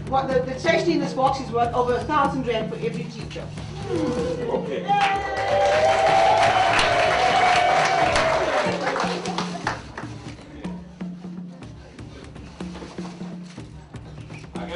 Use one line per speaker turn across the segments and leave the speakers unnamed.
the stationery in this box is worth over 1,000 rand for every teacher.
Okay.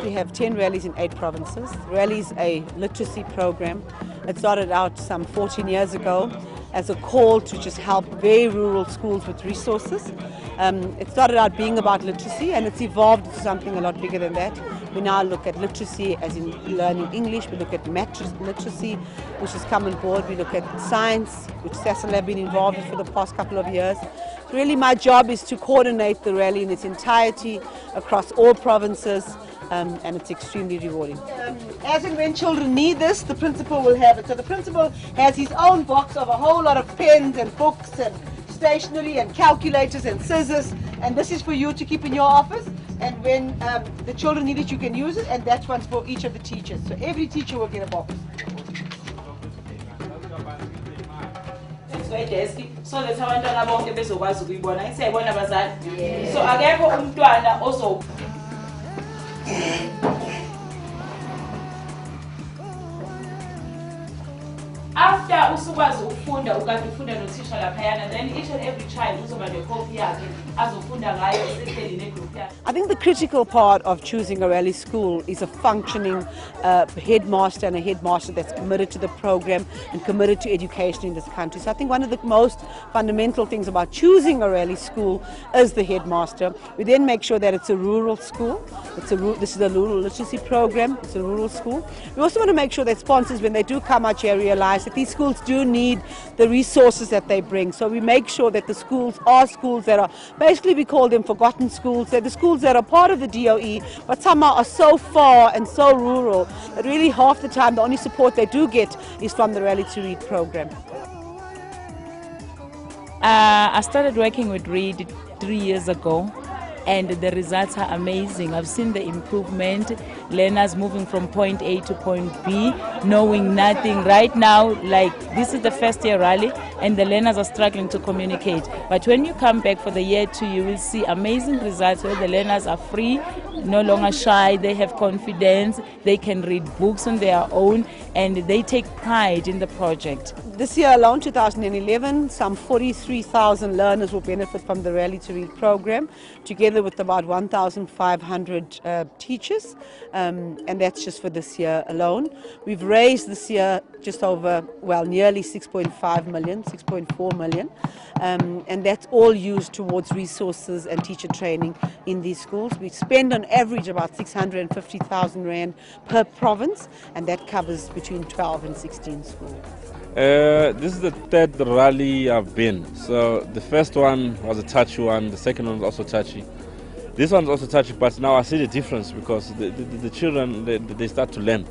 We have 10 rallies in 8 provinces. Rally is a literacy program. It started out some 14 years ago as a call to just help very rural schools with resources. It started out being about literacy, and it's evolved to something a lot bigger than that. We now look at literacy as in learning English. We look at math literacy, which has come on board. We look at science, which Cecil have been involved in for the past couple of years. Really, my job is to coordinate the rally in its entirety across all provinces, and it's extremely rewarding.
As and when children need this, the principal will have it. So the principal has his own box of a whole lot of pens and books and stationery and calculators and scissors, and this is for you to keep in your office, and when the children need it you can use it, and that one's for each of the teachers. So every teacher will get a box.
So that's how abantwana bonke bezokwazi ukuyibona isiyayibona abazali. So akekho umntwana ozo after usukwazi ukufunda ukade ufunda nothisha laphayana, then each and every child uzoba necopy yakhe azofunda ngayo esehleli negroup yakhe.
I think the critical part of choosing a rally school is a functioning headmaster and a headmaster that's committed to the program and committed to education in this country. So I think one of the most fundamental things about choosing a rally school is the headmaster. We then make sure that it's a rural school. This is a rural literacy program. It's a rural school. We also want to make sure that sponsors, when they do come out here, realize that these schools do need the resources that they bring. So we make sure that the schools are schools that are, basically we call them forgotten schools. They're the schools that are part of the DOE, but somehow are so far and so rural that really half the time the only support they do get is from the Rally to Read program.
I started working with Read 3 years ago, and the results are amazing. I've seen the improvement, learners moving from point A to point B, knowing nothing. Right now, like this is the first year rally, and the learners are struggling to communicate. But when you come back for the year 2, you will see amazing results where the learners are free, no longer shy, they have confidence, they can read books on their own, and they take pride in the project.
This year alone, 2011, some 43,000 learners will benefit from the Rally to Read program, together with about 1,500 teachers, and that's just for this year alone. We've raised this year just over, well, nearly 6.5 million, 6.4 million, and that's all used towards resources and teacher training in these schools. We spend on average about 650,000 Rand per province, and that covers between 12 and 16 schools.
This is the 3rd rally I've been. So the first one was a touchy one, the second one was also touchy. This one's also touchy, but now I see the difference because the children, they start to learn.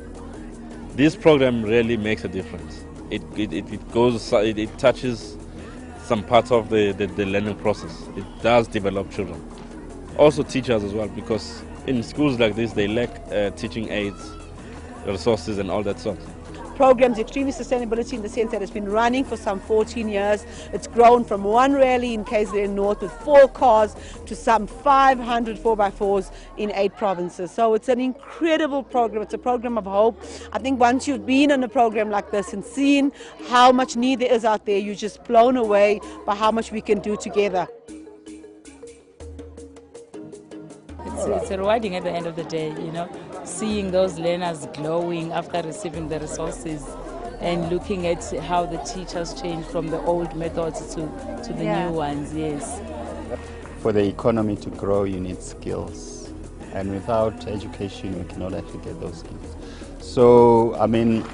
This program really makes a difference. It touches some parts of the learning process. It does develop children. Also teachers as well, because in schools like this they lack teaching aids, resources and all that sort.
Program's extremely sustainability in the sense that it's been running for some 14 years. It's grown from 1 rally in KZN North with 4 cars to some 500 4x4s in 8 provinces. So it's an incredible program. It's a program of hope. I think once you've been on a program like this and seen how much need there is out there, you're just blown away by how much we can do together.
It's rewarding at the end of the day, you know, seeing those learners glowing after receiving the resources and looking at how the teachers change from the old methods to the new ones, yes.
For the economy to grow, you need skills. And without education, you cannot actually get those skills. So, I mean,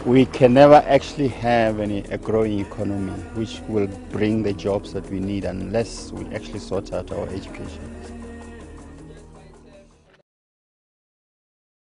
we can never actually have a growing economy which will bring the jobs that we need unless we actually sort out our education.